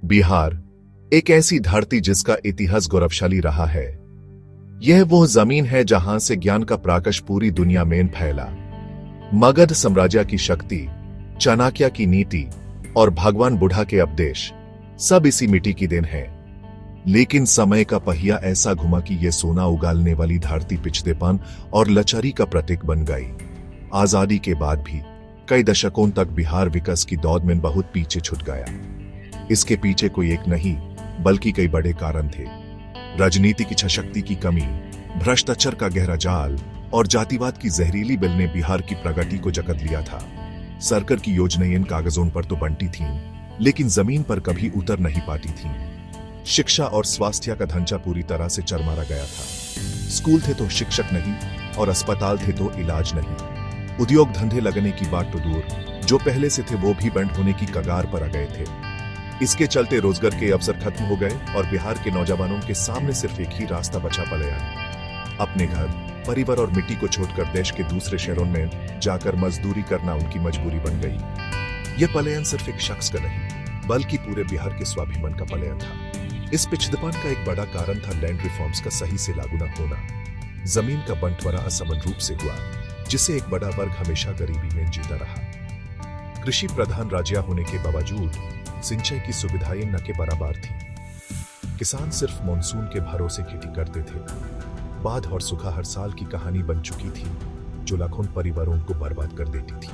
बिहार एक ऐसी धरती जिसका इतिहास गौरवशाली रहा है। यह वो जमीन है जहां से ज्ञान का प्राकश पूरी दुनिया में फैला। मगध साम्राज्य की शक्ति, चाणक्य की नीति और भगवान बुद्ध के उपदेश सब इसी मिट्टी की देन है। लेकिन समय का पहिया ऐसा घुमा कि यह सोना उगालने वाली धरती पिछड़ेपन और लाचारी का प्रतीक बन गई। आजादी के बाद भी कई दशकों तक बिहार विकास की दौड़ में बहुत पीछे छूट गया। इसके पीछे कोई एक नहीं बल्कि कई बड़े कारण थे। राजनीति की इच्छाशक्ति की कमी, भ्रष्टाचार का गहरा जाल और जातिवाद की जहरीली बिल ने बिहार की प्रगति को जकड़ लिया था। सरकार की योजनाएं इन कागजों पर तो बनती थीं, लेकिन जमीन पर कभी उतर नहीं पाती थीं। शिक्षा और स्वास्थ्य का ढांचा पूरी तरह से चरमरा गया था। स्कूल थे तो शिक्षक नहीं और अस्पताल थे तो इलाज नहीं। उद्योग धंधे लगने की बात तो दूर, जो पहले से थे वो भी बंद होने की कगार पर आ गए थे। इसके चलते रोजगार के अवसर खत्म हो गए और बिहार के नौजवानों के सामने सिर्फ एक ही रास्ता बचा पलायन। अपने घर, परिवार और मिट्टी को छोड़कर देश के दूसरे शहरों में जाकर मजदूरी करना उनकी मजबूरी बन गई। यह पलायन सिर्फ एक शख्स का नहीं बल्कि पूरे बिहार के स्वाभिमान का पलायन था। इस पिछड़ेपन का एक बड़ा कारण था लैंड रिफॉर्म्स का सही से लागू न होना। जमीन का बंटवारा असमान रूप से हुआ, जिससे एक बड़ा वर्ग हमेशा गरीबी में जीता रहा। कृषि प्रधान राज्य होने के बावजूद सिंचाई की सुविधाएं न के बराबर थी। किसान सिर्फ मानसून के भरोसे खेती करते थे। बाढ़ और सूखा हर साल की कहानी बन चुकी थी, जो लाखों परिवारों को बर्बाद कर देती थी।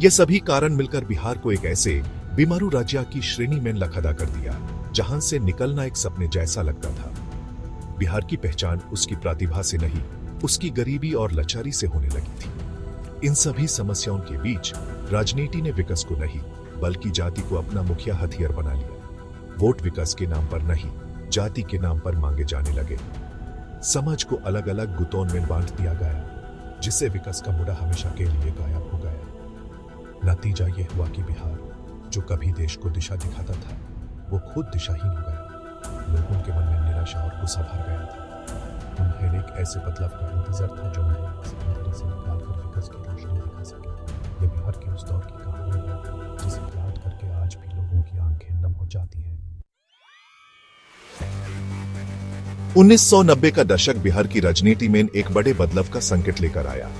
ये सभी कारण मिलकर बिहार को एक ऐसे बीमारू राज्य की श्रेणी में लखदा कर दिया, जहां से निकलना एक सपने जैसा लगता था। बिहार की पहचान उसकी प्रतिभा से नहीं, उसकी गरीबी और लाचारी से होने लगी थी। इन सभी समस्याओं के बीच राजनीति ने विकास को नहीं बल्कि जाति को अपना मुख्य हथियार बना लिया। वोट विकास के नाम पर नहीं, जाति के नाम पर मांगे जाने लगे। समाज को अलग अलग गुटों में बांट दिया गया, जिससे विकास का मुद्दा हमेशा के लिए गायब हो गया। नतीजा यह हुआ कि बिहार, जो कभी देश को दिशा दिखाता था, वो खुद दिशाहीन हो गया। लोगों के मन में निराशा और गुस्सा भर गया था। उन्हें एक ऐसे बदलाव का इंतजार था जो उन्हें अंधेरे से निकालकर विकास की रोशनी दिखा सके। ये बिहार के उस दौर की कहानी है जिसे याद करके आज भी लोगों की आंखें नम हो जाती है। 1990 का दशक बिहार की राजनीति में एक बड़े बदलाव का संकेत लेकर आया।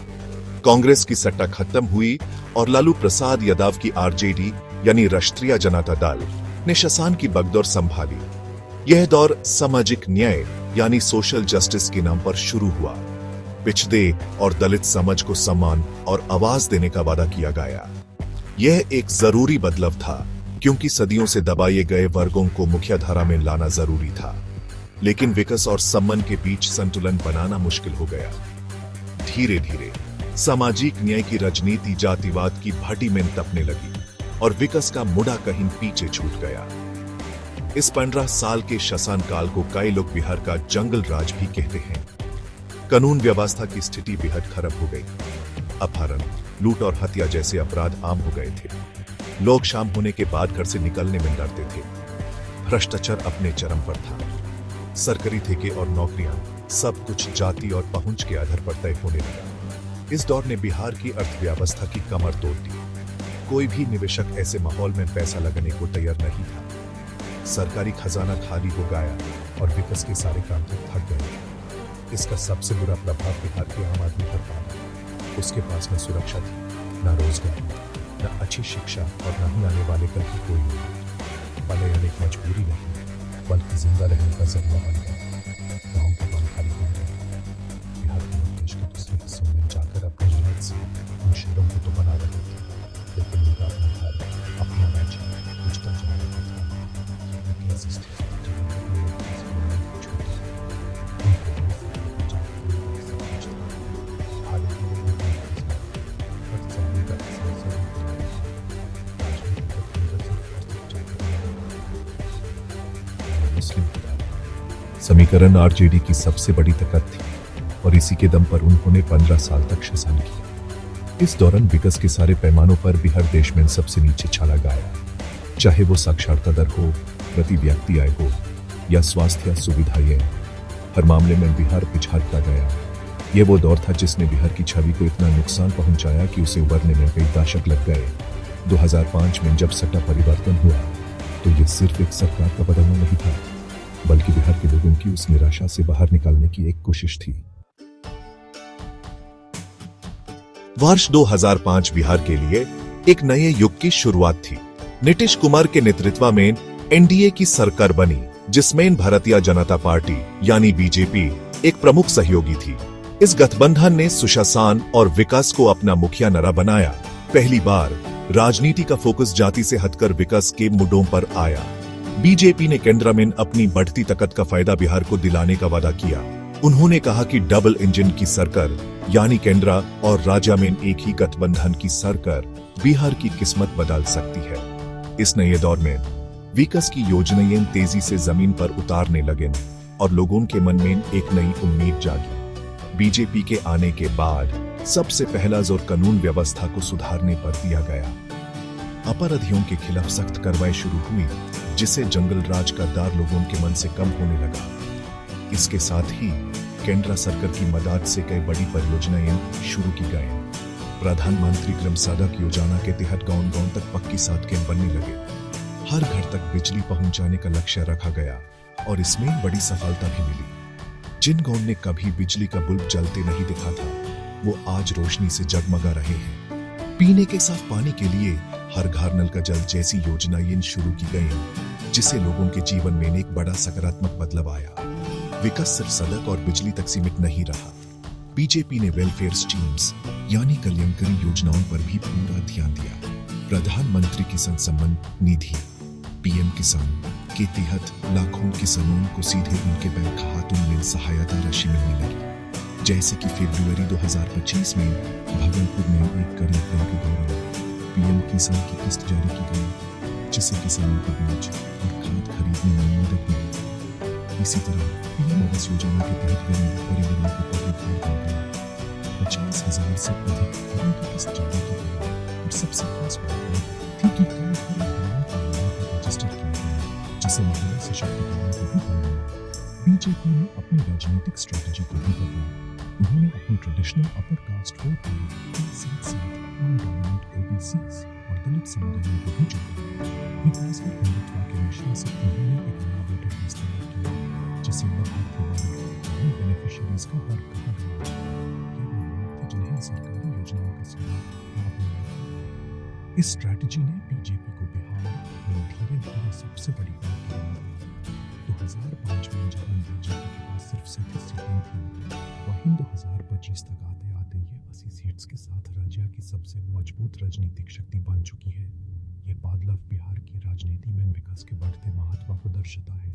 कांग्रेस की सत्ता खत्म हुई और लालू प्रसाद यादव की आरजेडी यानी राष्ट्रीय जनता दल ने शासन की बगदौर संभाली। यह दौर सामाजिक न्याय यानी सोशल जस्टिस के नाम पर शुरू हुआ। पिछड़े और दलित समाज को सम्मान और आवाज देने का वादा किया गया। यह एक जरूरी बदलाव था, क्योंकि सदियों से दबाए गए वर्गों को मुख्यधारा में लाना जरूरी था। लेकिन विकास और सम्मान के बीच संतुलन बनाना मुश्किल हो गया। धीरे धीरे सामाजिक न्याय की राजनीति जातिवाद की भाटी में तपने लगी और विकास का मुद्दा कहीं पीछे छूट गया। इस 15 साल के शासनकाल को कई लोग बिहार का जंगल राज भी कहते हैं। कानून व्यवस्था की स्थिति बेहद खराब हो गई। अपहरण, लूट और हत्या जैसे अपराध आम हो गए थे। लोग शाम होने के बाद घर से निकलने में डरते थे। भ्रष्टाचार अपने चरम पर था। सरकारी ठेके और नौकरियां, सब कुछ जाति और पहुंच के आधार पर तय होने लगा। इस दौर ने बिहार की अर्थव्यवस्था की कमर तोड़ दी। कोई भी निवेशक ऐसे माहौल में पैसा लगाने को तैयार नहीं था। सरकारी खजाना खाली हो गया और विकास के सारे काम थक गए। इसका सबसे बुरा प्रभाव बिहार के आम आदमी पर पड़ा। उसके पास न सुरक्षा थी, न रोजगार, न अच्छी शिक्षा और न ही आने वाले कल की कोई नहीं। पलायन एक मजबूरी नहीं बल्कि जिंदा रहने का जरिया बन गया। गाँव के पानी खाली हो गए। बिहार के लोग देश के दूसरे हिस्सों में जाकर अपनी मेहनत से उन शहरों को तो बना रहे थे, लेकिन उनका अपना घर, अपना राज्य पूछता जा रहा था। लेकिन ऐसी स्थिति में जब उनके लोग इस दुनिया को छोड़ते हैं, उनको भी फिक्र जाकर सब कुछ था। हालांकि वो लोग नहीं थे, पर जमीन का समस्या समीकरण आरजेडी की सबसे बड़ी ताकत थी और इसी के दम पर उन्होंने 15 साल तक शासन किया। इस दौरान विकास के सारे पैमानों पर बिहार देश में सबसे नीचे चला गया। चाहे वो साक्षरता दर हो, प्रति व्यक्ति आय हो या स्वास्थ्य सुविधाएं, हर मामले में बिहार पिछड़ता गया। ये वो दौर था जिसने बिहार की छवि को इतना नुकसान पहुंचाया कि उसे उबरने में कई दशक लग गए। 2005 में जब सत्ता परिवर्तन हुआ तो ये सिर्फ एक सरकार का बदलना नहीं था, बल्कि बिहार के लोगों की उस निराशा से बाहर निकालने की एक कोशिश थी। वर्ष 2005 बिहार के लिए एक नए युग की शुरुआत थी। नीतीश कुमार के नेतृत्व में एनडीए की सरकार बनी, जिसमें भारतीय जनता पार्टी यानी बीजेपी एक प्रमुख सहयोगी थी। इस गठबंधन ने सुशासन और विकास को अपना मुखिया नारा बनाया। पहली बार राजनीति का फोकस जाति से हटकर विकास के मुद्दों पर आया। बीजेपी ने केंद्र में अपनी बढ़ती ताकत का फायदा बिहार को दिलाने का वादा किया। उन्होंने कहा कि डबल इंजन की सरकार यानी केंद्र और राज्य में एक ही गठबंधन की सरकार बिहार की किस्मत बदल सकती है। इस नए दौर में विकास की योजनाएं तेजी से जमीन पर उतारने लगे और लोगों के मन में एक नई उम्मीद जागी। बीजेपी के आने के बाद सबसे पहला जोर कानून व्यवस्था को सुधारने पर दिया गया। अपराधियों के खिलाफ सख्त कार्रवाई शुरू हुई, जिससे जंगल राज का डर लोगों के मन से कम होने लगा। इसके साथ ही केंद्र सरकार की मदद से कई बड़ी परियोजनाएं शुरू की गई। प्रधानमंत्री ग्राम सड़क योजना के तहत गांव-गांव तक पक्की सड़कें बनने लगे। हर घर तक बिजली पहुंचाने का लक्ष्य रखा गया और इसमें बड़ी सफलता भी मिली। जिन गांव ने कभी बिजली का बल्ब जलते नहीं देखा था, वो आज रोशनी से जगमगा रहे हैं। पीने के साफ पानी के लिए हर घर नल का जल जैसी योजनाएं शुरू की गई, जिससे लोगों के जीवन में एक बड़ा सकारात्मक बदलाव आया। विकास सिर्फ सड़क और बिजली तक सीमित नहीं रहा। बीजेपी ने वेलफेयर स्कीम्स यानी कल्याणकारी योजनाओं पर भी पूरा ध्यान दिया। प्रधानमंत्री किसान सम्मान निधि पीएम किसान के तहत लाखों किसानों को सीधे उनके बैंक खातों में सहायता राशि मिलने लगी। जैसे कि फरवरी 2025 में भागलपुर में 1 करोड़ रुपए के दौरान पीएम किसान की किस्त जारी की गई, जिससे किसानों को बीज और खाद खरीदने में मदद मिली। इसी तरह पीएम आवास योजना के तहत गरीब परिवारों को पक्के घर दिए गए। 50,000 से अधिक घरों की किस्त जारी की गई और सबसे खास बात थी कि कई घरों को रजिस्टर किया गया, जिससे महिला सशक्तिकरण को भी बल मिला। बीजेपी ने अपनी राजनीतिक स्ट्रेटजी को भी बदला। उन्होंने अपनी ट्रेडिशनल अपर कास्ट वोट के साथ-साथ नॉन डोमिनेंट ओबीसीज और दलित समुदायों को भी जोड़ा। विकास और हिंदुत्व के मिशन से उन्होंने एक नया वोटर लिस्ट तैयार किया, जिसे लाभार्थी वर्ग यानी बेनिफिशियरीज का वर्ग कहा गया। ये वो लोग थे जिन्हें सरकारी योजनाओं का सीधा लाभ मिला। इस स्ट्रेटजी ने बीजेपी को बिहार में धीरे-धीरे सबसे बड़ी पार्टी बना दिया। 2005 में जब बीजेपी के पास सिर्फ 37 सीटें थीं, वहीं 2025 तक आते-आते ये 80 सीट्स के साथ राज्य की सबसे मजबूत राजनीतिक शक्ति बन चुकी है। ये बदलाव बिहार की राजनीति में विकास के बढ़ते महत्व को दर्शाता है।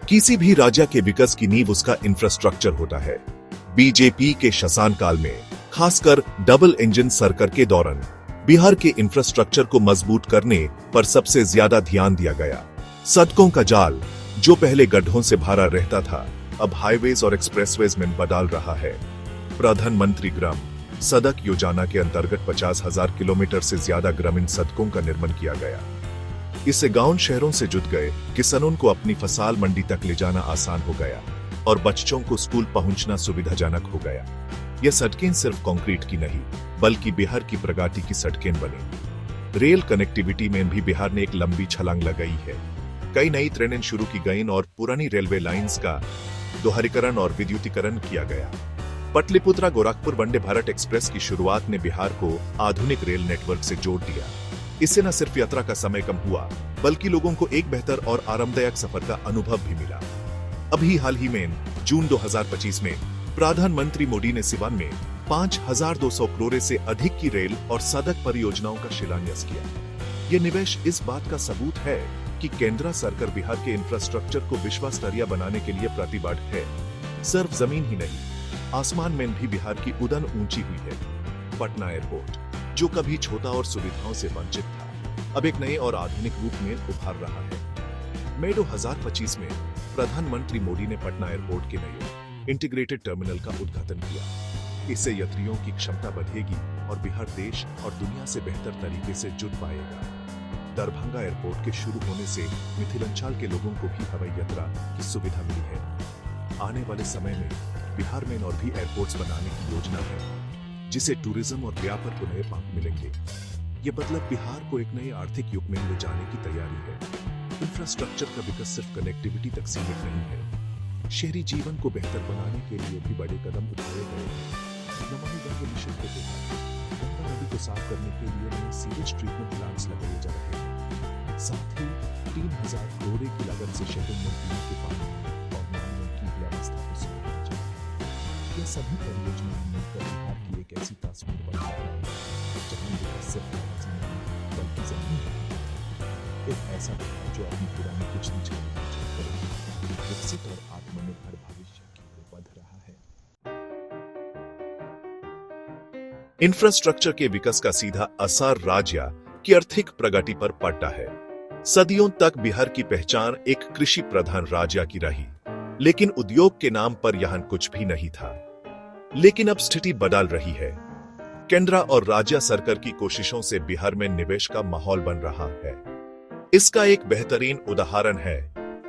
किसी भी राज्य के विकास की नींव उसका इंफ्रास्ट्रक्चर होता है। बीजेपी के शासनकाल में खासकर डबल इंजन सरकार के दौरान बिहार के इंफ्रास्ट्रक्चर को मजबूत करने पर सबसे ज्यादा ध्यान दिया गया। सड़कों का जाल जो पहले गड्ढों से भरा रहता था, अब हाईवेज और एक्सप्रेसवेज में बदल रहा है। प्रधानमंत्री ग्राम सड़क योजना के अंतर्गत 50,000 किलोमीटर से ज्यादा ग्रामीण सड़कों का निर्माण किया गया। इससे गांव शहरों से जुड़ गए किसानों को अपनी फसल मंडी तक ले जाना आसान हो गया और बच्चों को स्कूल पहुंचना सुविधाजनक हो गया। यह सड़कें सिर्फ कंक्रीट की नहीं, बल्कि बिहार की प्रगति की सड़कें बनी। रेल कनेक्टिविटी में भी बिहार ने एक लंबी छलांग लगाई है। कई नई ट्रेनें शुरू की गईं और पुरानी रेलवे लाइंस का दोहरीकरण और विद्युतीकरण किया गया। पटलिपुत्रा गोरखपुर वंदे भारत एक्सप्रेस की शुरुआत ने बिहार को आधुनिक रेल नेटवर्क से जोड़ दिया। इससे न सिर्फ यात्रा का समय कम हुआ, बल्कि लोगों को एक बेहतर और आरामदायक सफर का अनुभव भी मिला। अभी हाल ही में जून 2025 में प्रधानमंत्री मोदी ने सिवान में 5,200 करोड़ से अधिक की रेल और सड़क परियोजनाओं का शिलान्यास किया। ये निवेश इस बात का सबूत है कि केंद्र सरकार बिहार के इंफ्रास्ट्रक्चर को विश्व स्तरीय बनाने के लिए प्रतिबद्ध है। सिर्फ जमीन ही नहीं, आसमान में भी बिहार की उड़ान ऊंची हुई है। पटना एयरपोर्ट, जो कभी छोटा और सुविधाओं से वंचित था, अब एक नए और आधुनिक रूप में उभर रहा है। मई 2025 में प्रधानमंत्री मोदी ने पटना एयरपोर्ट के नए इंटीग्रेटेड टर्मिनल का उद्घाटन किया। इससे यात्रियों की क्षमता बढ़ेगी और बिहार देश और दुनिया से बेहतर तरीके से जुड़ पाएगा। दरभंगा एयरपोर्ट के शुरू होने से मिथिलांचल के लोगों को भी हवाई यात्रा की सुविधा मिली है। आने वाले समय में बिहार में और भी एयरपोर्ट्स बनाने की योजना है, जिससे टूरिज्म और व्यापार को नए पंख मिलेंगे। ये बदलाव बिहार को एक नए आर्थिक युग में ले जाने की तैयारी है। इंफ्रास्ट्रक्चर का विकास सिर्फ कनेक्टिविटी तक सीमित नहीं है, शहरी जीवन को बेहतर बनाने के लिए भी बड़े कदम उठाए गए हैं। नमामि गंगे मिशन के तहत गंगा नदी को साफ करने के लिए नए सीवेज ट्रीटमेंट प्लांट्स लगाए जा रहे हैं। साथ ही 3000 करोड़ की लागत से शहरों में पीने के पानी और नहाने की व्यवस्था को सुधारा जा रहा है। ये सभी परियोजनाएं मिलकर बिहार की एक ऐसी तस्वीर बना रही है जहां विकास सिर्फ राजनीति नहीं बल्कि जमीन है। एक ऐसा बिहार जो अपनी पुरानी पिछली छवि को छोड़कर विकसित और आत्मनिर्भर भविष्य की ओर बढ़ रहा है। इंफ्रास्ट्रक्चर के विकास का सीधा असर राज्य की आर्थिक प्रगति पर पड़ता है। सदियों तक बिहार की पहचान एक कृषि प्रधान राज्य की रही, लेकिन उद्योग के नाम पर यहां कुछ भी नहीं था। लेकिन अब स्थिति बदल रही है। केंद्र और राज्य सरकार की कोशिशों से बिहार में निवेश का माहौल बन रहा है। इसका एक बेहतरीन उदाहरण है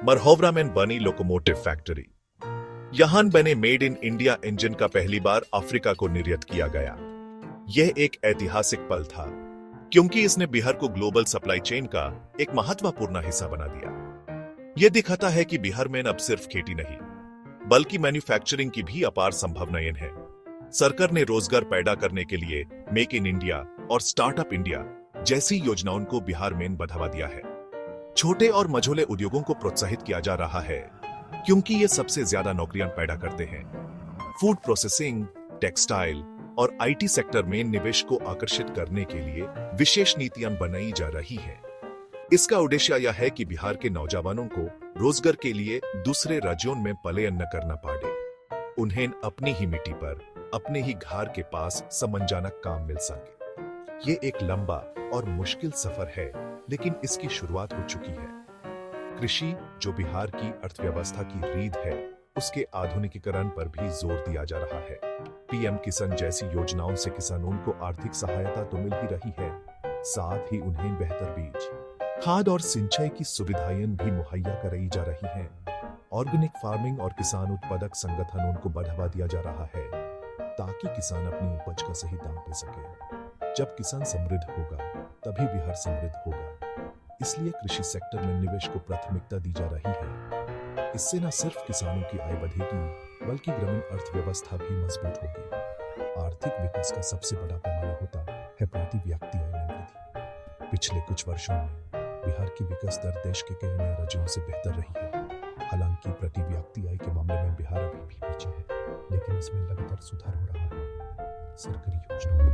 मरहोवरा में बनी लोकोमोटिव फैक्ट्री। यहां बने मेड इन इंडिया इंजन का पहली बार अफ्रीका को निर्यात किया गया। यह एक ऐतिहासिक पल था, क्योंकि इसने बिहार को ग्लोबल सप्लाई चेन का एक महत्वपूर्ण हिस्सा बना दिया। यह दिखाता है कि बिहार में अब सिर्फ खेती नहीं, बल्कि मैन्युफैक्चरिंग की भी अपार संभावनाएं हैं। सरकार ने रोजगार पैदा करने के लिए मेक इन इंडिया और स्टार्टअप इंडिया जैसी योजनाओं को बिहार में बढ़ावा दिया है। छोटे और मझोले उद्योगों को प्रोत्साहित किया जा रहा है, क्योंकि ये सबसे ज्यादा नौकरियां पैदा करते हैं। फूड प्रोसेसिंग, टेक्सटाइल और आईटी सेक्टर में निवेश को आकर्षित करने के लिए विशेष नीतियां बनाई जा रही हैं। इसका उद्देश्य यह है कि बिहार के नौजवानों को रोजगार के लिए दूसरे राज्यों में पलायन न करना पड़े। उन्हें अपनी ही मिट्टी पर, अपने ही घर के पास सम्मानजनक काम मिल सके। ये एक लंबा और मुश्किल सफर है, लेकिन इसकी शुरुआत हो चुकी है। कृषि, जो बिहार की अर्थव्यवस्था की रीढ़ है, उसके आधुनिकीकरण पर भी जोर दिया जा रहा है। पीएम किसान जैसी योजनाओं से किसानों को आर्थिक सहायता तो मिल ही रही है, साथ ही उन्हें बेहतर बीज, खाद और सिंचाई की सुविधाएं भी मुहैया कराई जा रही हैं। ऑर्गेनिक फार्मिंग और किसान उत्पादक संगठनों को बढ़ावा दिया जा रहा है, ताकि किसान अपनी उपज का सही दाम पा सके। जब किसान समृद्ध होगा, तभी बिहार समृद्ध होगा। इसलिए कृषि सेक्टर में निवेश को प्राथमिकता दी जा रही है। इससे न सिर्फ किसानों की आय बढ़ेगी, बल्कि ग्रामीण अर्थव्यवस्था भी मजबूत होगी। आर्थिक विकास का सबसे बड़ा पैमाना होता है प्रति व्यक्ति आय में वृद्धि। पिछले कुछ वर्षों में बिहार की विकास दर देश के कई अन्य राज्यों से बेहतर रही है। हालांकि प्रति व्यक्ति आय के मामले में बिहार अभी भी पीछे है, लेकिन इसमें लगातार सुधार हो रहा है। सरकारी योजनाओं,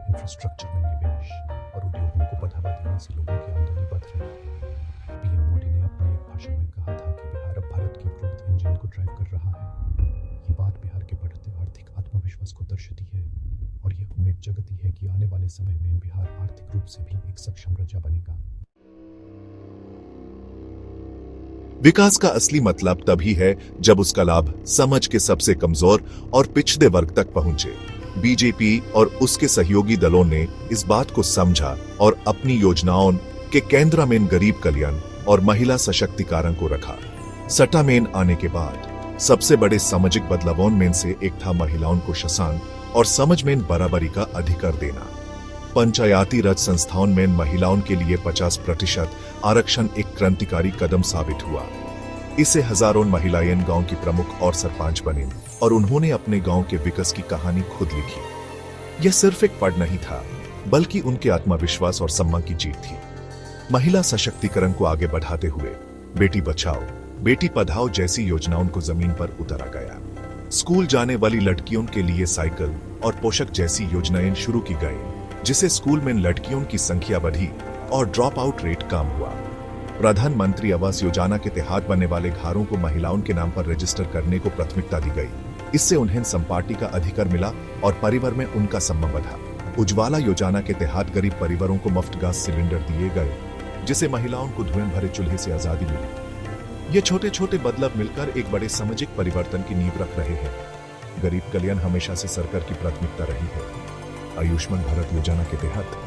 इंफ्रास्ट्रक्चर में निवेश और उद्योगों को बढ़ावा देने से लोगों की आमदनी बढ़ रही है। पीएम मोदी ने अपने एक भाषण में कहा था कि बिहार अब भारत की ग्रोथ इंजन को ड्राइव कर रहा है। ये बात बिहार के बढ़ते आर्थिक आत्मविश्वास को दर्शाती है और ये उम्मीद जगाती है कि आने वाले समय में बिहार आर्थिक रूप से भी एक सक्षम राज्य बनेगा। विकास का असली मतलब तभी है जब उसका लाभ समाज के सबसे कमजोर और पिछड़े वर्ग तक पहुंचे। बीजेपी और उसके सहयोगी दलों ने इस बात को समझा और अपनी योजनाओं के केंद्र में गरीब कल्याण और महिला सशक्तिकरण को रखा। सत्ता में आने के बाद सबसे बड़े सामाजिक बदलावों में से एक था महिलाओं को शासन और समाज में बराबरी का अधिकार देना। पंचायती राज संस्थाओं में महिलाओं के लिए 50% आरक्षण एक क्रांतिकारी कदम साबित हुआ। इससे हजारों महिलाएं गांव की प्रमुख और सरपंच बनी और उन्होंने अपने गांव के विकास की कहानी खुद लिखी। यह सिर्फ एक पढ़ नहीं था, बल्कि उनके आत्मविश्वास और सम्मान की जीत थी। महिला सशक्तिकरण को आगे बढ़ाते हुए बेटी बचाओ, बेटी पढ़ाओ जैसी योजनाओं को जमीन पर उतारा गया। स्कूल जाने वाली लड़कियों के लिए साइकिल और पोशाक जैसी योजनाएं शुरू की गई, जिससे स्कूल में लड़कियों की संख्या बढ़ी और ड्रॉप आउट रेट कम हुआ। प्रधानमंत्री आवास योजना के तहत बनने वाले घरों को महिलाओं के नाम पर रजिस्टर करने को प्राथमिकता दी गई। इससे उन्हें संपत्ति का अधिकार मिला और परिवार में उनका सम्मान बढ़ा। उज्ज्वला योजना के तहत गरीब परिवारों को मुफ्त गैस सिलेंडर दिए गए, जिससे महिलाओं को धुएं भरे चूल्हे से आजादी मिली। ये छोटे छोटे बदलाव मिलकर एक बड़े सामाजिक परिवर्तन की नींव रख रहे हैं। गरीब कल्याण हमेशा से सरकार की प्राथमिकता रही है। आयुष्मान भारत योजना के तहत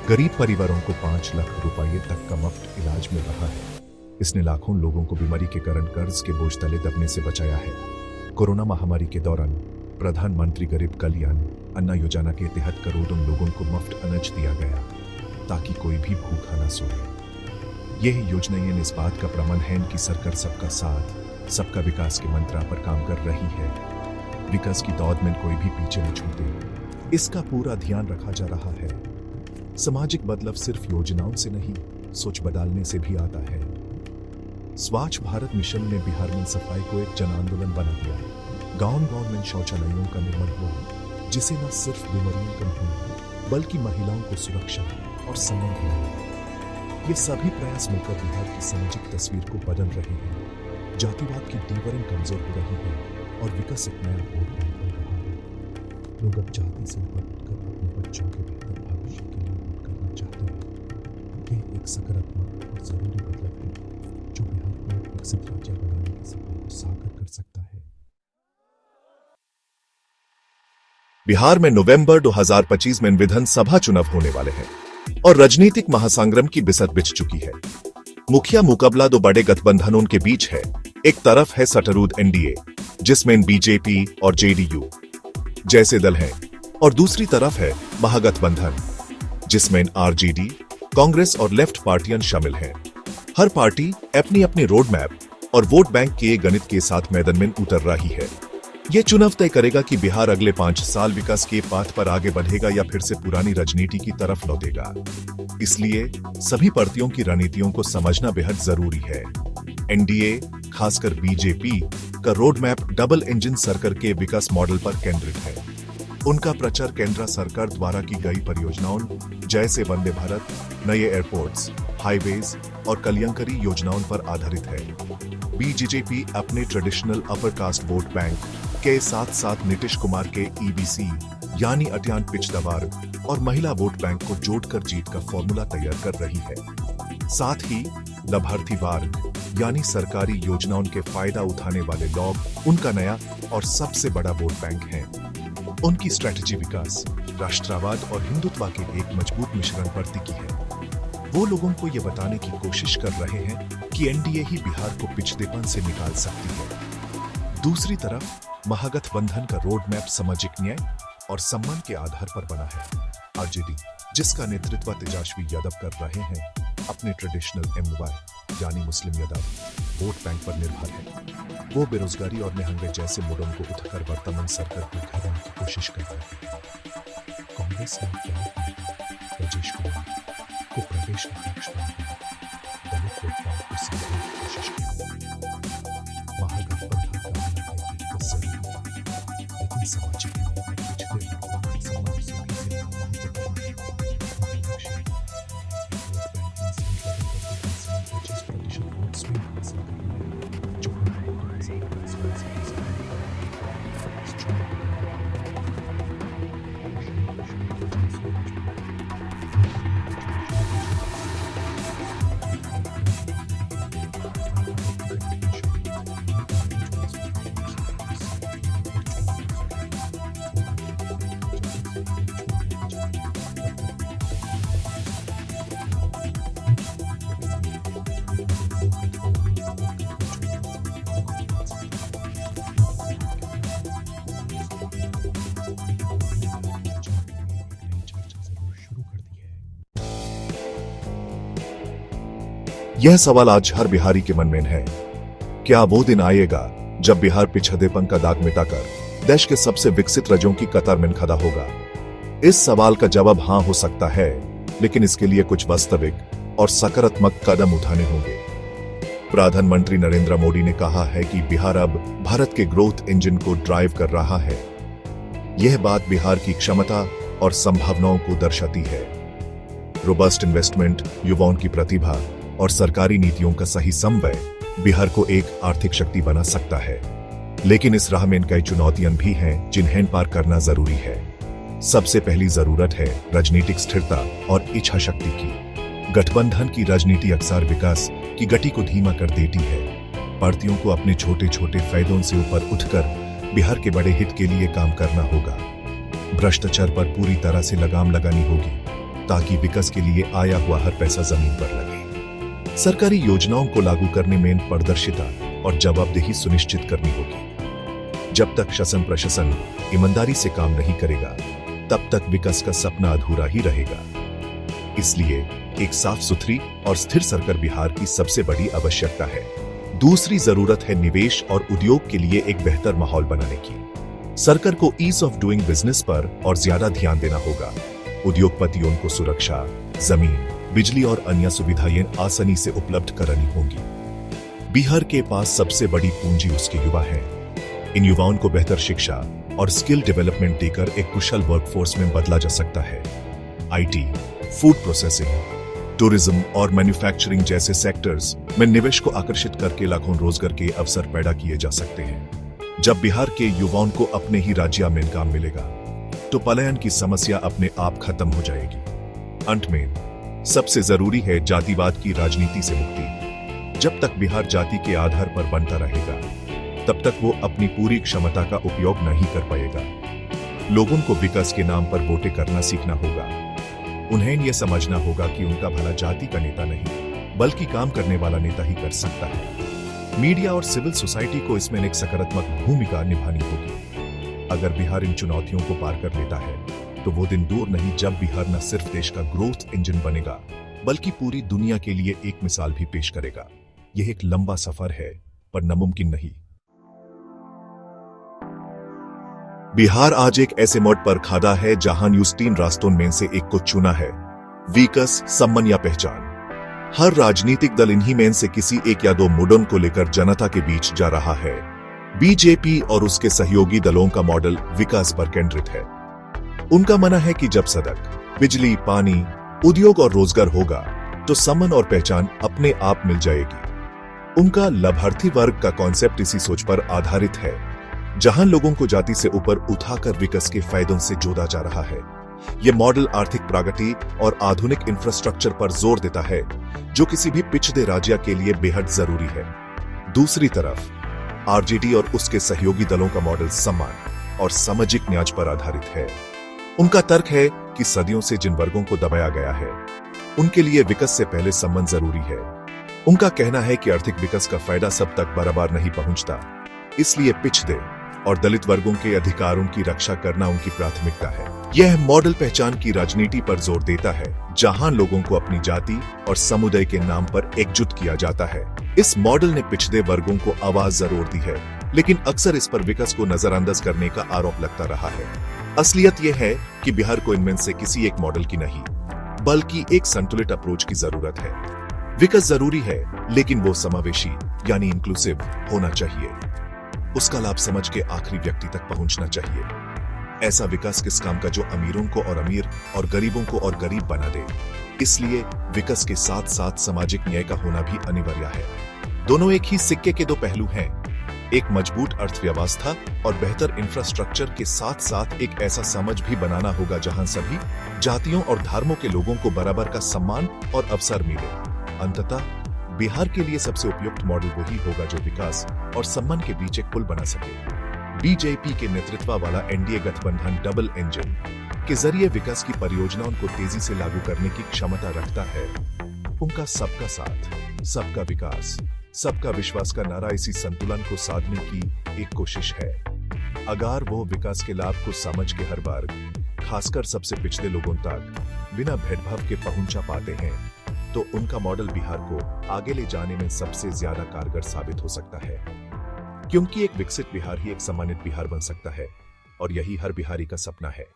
गरीब परिवारों को 5 लाख रुपए तक का मुफ्त इलाज मिल रहा है। इसने लाखों लोगों को बीमारी के कारण कर्ज के बोझ तले दबने से बचाया है। कोरोना महामारी के दौरान प्रधानमंत्री गरीब कल्याण अन्न योजना के तहत करोड़ों लोगों को मुफ्त अनाज दिया गया। ताकि कोई भी भूखा न सोए। यह योजनाएं इस बात का प्रमाण है कि सरकार सबका साथ सबका विकास के मंत्र पर काम कर रही है। विकास की दौड़ में कोई भी पीछे न छूटे, इसका पूरा ध्यान रखा जा रहा है। सामाजिक बदलाव सिर्फ योजनाओं से नहीं, सोच बदलने से भी आता है। स्वच्छ भारत मिशन ने बिहार में सफाई को एक जन आंदोलन बना दिया। गांव-गांव में शौचालयों का निर्माण हुआ, जिसे न सिर्फ बीमारियां कम हुई बल्कि महिलाओं को सुरक्षा और सम्मान भी मिला। ये सभी प्रयास मिलकर बिहार की सामाजिक तस्वीर को बदल रहे हैं। जातिवाद की दीवारें कमजोर हो रही है और विकास एक नया वोट बैंक बन रहा है। लोग अब जाति से ऊपर उठकर अपने बच्चों के बेहतर भविष्य के लिए वोट करना चाहते हैं। यह एक सकारात्मक और जरूरी बदलाव है जो बिहार को एक विकसित राज्य बनाने के सपने को साकार कर सकता है। बिहार में नवंबर 2025 में विधानसभा चुनाव होने वाले हैं और राजनीतिक महासंग्राम की बिसत बिछ चुकी है। मुखिया मुकाबला दो बड़े गठबंधनों के बीच है। एक तरफ है सटरूद एनडीए, जिसमें बीजेपी और जेडीयू जैसे दल हैं, और दूसरी तरफ है महागठबंधन, जिसमें आरजेडी, कांग्रेस और लेफ्ट पार्टियां शामिल हैं। हर पार्टी अपनी अपनी रोड मैप और वोट बैंक के गणित के साथ मैदान में उतर रही है। ये चुनाव तय करेगा कि बिहार अगले 5 साल विकास के पाथ पर आगे बढ़ेगा या फिर से पुरानी राजनीति की तरफ लौटेगा। इसलिए सभी पार्टियों की रणनीतियों को समझना बेहद जरूरी है। एनडीए, खासकर बीजेपी का रोड मैप डबल इंजन सरकार के विकास मॉडल पर केंद्रित है। उनका प्रचार केंद्र सरकार द्वारा की गई परियोजनाओं जैसे वंदे भारत, नए एयरपोर्ट्स, हाईवेज और कल्याणकारी योजनाओं पर आधारित है। बीजेपी अपने traditional upper caste vote bank के साथ साथ नीतीश कुमार के ईबीसी यानी अत्यंत पिछड़ा वर्ग और महिला वोट बैंक को जोड़कर जीत का फॉर्मूला तैयार कर रही है। साथ ही लाभार्थी वर्ग यानी सरकारी योजनाओं के फायदा उठाने वाले लोग उनका नया और सबसे बड़ा वोट बैंक है। उनकी स्ट्रेटजी विकास, राष्ट्रवाद और हिंदुत्व के एक मजबूत मिश्रण पर टिकी है। वो लोगों को ये बताने की कोशिश कर रहे हैं कि एनडीए ही बिहार को पिछड़ेपन से निकाल सकती है। दूसरी तरफ महागठबंधन का रोड मैप सामाजिक न्याय और सम्मान के आधार पर बना है। आरजेडी, जिसका नेतृत्व तेजस्वी यादव कर रहे हैं, अपने ट्रेडिशनल एमवाई यानी मुस्लिम यादव वोट बैंक पर निर्भर है। वो बेरोजगारी और महंगाई जैसे मुद्दों को उठाकर वर्तमान सरकार को घेरने की कोशिश कर रहे हैं। कांग्रेस ने राजेश कुमार को प्रदेश अध्यक्ष बनाकर दलित वोट बैंक को संभालने की कोशिश की। महागठबंधन का मानना है कि विकास जरूरी है, लेकिन सामाजिक न्याय और पिछड़े वर्गों के सम्मान से भी ज्यादा महत्वपूर्ण है। उनका लक्ष्य है वोट बैंक में सीट लेवल पर 25% वोट स्विंग हासिल करना है, जो हर वोट में ज्यादा यह सवाल आज हर बिहारी के मन में है। क्या वो दिन आएगा जब बिहार पिछड़ेपन का दाग मिटाकर देश के सबसे विकसित राज्यों की कतार में खड़ा होगा? इस सवाल का जवाब हाँ हो सकता है, लेकिन इसके लिए कुछ वास्तविक और सकारात्मक कदम उठाने होंगे। प्रधानमंत्री नरेंद्र मोदी ने कहा है कि बिहार अब भारत के ग्रोथ इंजन को ड्राइव कर रहा है। यह बात बिहार की क्षमता और संभावनाओं को दर्शाती है। रोबस्ट इन्वेस्टमेंट, युवाओं की प्रतिभा और सरकारी नीतियों का सही समन्वय बिहार को एक आर्थिक शक्ति बना सकता है। लेकिन इस राह में कई चुनौतियां भी हैं जिन्हें पार करना जरूरी है। सबसे पहली जरूरत है राजनीतिक स्थिरता और इच्छा शक्ति की। गठबंधन की राजनीति अक्सर विकास की गति को धीमा कर देती है। पार्टियों को अपने छोटे छोटे फायदों से ऊपर उठकर बिहार के बड़े हित के लिए काम करना होगा। भ्रष्टाचार पर पूरी तरह से लगाम लगानी होगी ताकि विकास के लिए आया हुआ हर पैसा जमीन पर लगे। सरकारी योजनाओं को लागू करने में पारदर्शिता और जवाबदेही सुनिश्चित करनी होगी। जब तक शासन प्रशासन ईमानदारी से काम नहीं करेगा, तब तक विकास का सपना अधूरा ही रहेगा। इसलिए एक साफ सुथरी और स्थिर सरकार बिहार की सबसे बड़ी आवश्यकता है। दूसरी जरूरत है निवेश और उद्योग के लिए एक बेहतर माहौल बनाने की। सरकार को ईज ऑफ डूइंग बिजनेस पर और ज्यादा ध्यान देना होगा। उद्योगपतियों को सुरक्षा, जमीन, बिजली और अन्य सुविधाएं आसानी से उपलब्ध करानी होंगी। बिहार के पास सबसे बड़ी पूंजी उसके युवा हैं। इन युवाओं को बेहतर शिक्षा और स्किल डेवलपमेंट देकर एक कुशल वर्कफोर्स में बदला जा सकता है। आईटी, फूड प्रोसेसिंग, टूरिज्म और मैन्युफैक्चरिंग जैसे सेक्टर्स में निवेश को आकर्षित करके लाखों रोजगार के अवसर पैदा किए जा सकते हैं। जब बिहार के युवाओं को अपने ही राज्य में काम मिलेगा तो पलायन की समस्या अपने आप खत्म हो जाएगी। अंत में सबसे जरूरी है जातिवाद की राजनीति से मुक्ति। जब तक बिहार जाति के आधार पर बनता रहेगा तब तक वो अपनी पूरी क्षमता का उपयोग नहीं कर पाएगा। लोगों को विकास के नाम पर वोटें करना सीखना होगा। उन्हें यह समझना होगा कि उनका भला जाति का नेता नहीं बल्कि काम करने वाला नेता ही कर सकता है। मीडिया और सिविल सोसाइटी को इसमें एक सकारात्मक भूमिका निभानी होगी। अगर बिहार इन चुनौतियों को पार कर लेता है तो वो दिन दूर नहीं जब बिहार न सिर्फ देश का ग्रोथ इंजन बनेगा बल्कि पूरी दुनिया के लिए एक मिसाल भी पेश करेगा। यह एक लंबा सफर है पर नामुमकिन नहीं। बिहार आज एक ऐसे मोड़ पर खड़ा है जहां न्यूज 3 रास्तों में से एक को चुना है, विकास, सम्मान या पहचान। हर राजनीतिक दल इन्हीं में से किसी एक या दो मुद्दों को लेकर जनता के बीच जा रहा है। बीजेपी और उसके सहयोगी दलों का मॉडल विकास पर केंद्रित है। उनका मानना है कि जब सड़क, बिजली, पानी, उद्योग और रोजगार होगा तो सम्मान और पहचान अपने आप मिल जाएगी। उनका लाभार्थी वर्ग का कॉन्सेप्ट इसी सोच पर आधारित है, जहां लोगों को जाति से ऊपर उठाकर विकास के फायदों से जोड़ा जा रहा है। यह मॉडल आर्थिक प्रगति और आधुनिक इंफ्रास्ट्रक्चर पर जोर देता है, जो किसी भी पिछड़े राज्य के लिए बेहद जरूरी है। दूसरी तरफ आरजेडी और उसके सहयोगी दलों का मॉडल सम्मान और सामाजिक न्याय पर आधारित है। उनका तर्क है कि सदियों से जिन वर्गों को दबाया गया है उनके लिए विकास से पहले सम्मान जरूरी है। उनका कहना है कि आर्थिक विकास का फायदा सब तक बराबर नहीं पहुंचता, इसलिए पिछड़े और दलित वर्गों के अधिकारों की रक्षा करना उनकी प्राथमिकता है। यह मॉडल पहचान की राजनीति पर जोर देता है, जहां लोगों को अपनी जाति और समुदाय के नाम पर एकजुट किया जाता है। इस मॉडल ने पिछड़े वर्गों को आवाज जरूर दी है, लेकिन अक्सर इस पर विकास को नजरअंदाज करने का आरोप लगता रहा है। असलियत यह है कि बिहार को इनमें से किसी एक मॉडल की नहीं बल्कि एक संतुलित अप्रोच की जरूरत है। विकास जरूरी है, लेकिन वो समावेशी यानी इंक्लूसिव होना चाहिए। उसका लाभ समझ के आखिरी व्यक्ति तक पहुंचना चाहिए। ऐसा विकास किस काम का जो अमीरों को और अमीर और गरीबों को और गरीब बना दे। इसलिए विकास के साथ साथ सामाजिक न्याय का होना भी अनिवार्य है। दोनों एक ही सिक्के के दो पहलू हैं। एक मजबूत अर्थव्यवस्था और बेहतर इंफ्रास्ट्रक्चर के साथ साथ एक ऐसा समाज भी बनाना होगा जहां सभी जातियों और धर्मों के लोगों को बराबर का सम्मान और अवसर मिले। अंततः बिहार के लिए सबसे उपयुक्त मॉडल वही होगा जो विकास और सम्मान के बीच एक पुल बना सके। बीजेपी के नेतृत्व वाला एनडीए गठबंधन डबल इंजन के जरिए विकास की परियोजनाओं को तेजी से लागू करने की क्षमता रखता है। उनका सबका साथ, सबका विकास, सबका विश्वास का नारा इसी संतुलन को साधने की एक कोशिश है। अगर वो विकास के लाभ को समझ के हर वर्ग, खासकर सबसे पिछड़े लोगों तक बिना भेदभाव के पहुंचा पाते हैं तो उनका मॉडल बिहार को आगे ले जाने में सबसे ज्यादा कारगर साबित हो सकता है। क्योंकि एक विकसित बिहार ही एक सम्मानित बिहार बन सकता है और यही हर बिहारी का सपना है।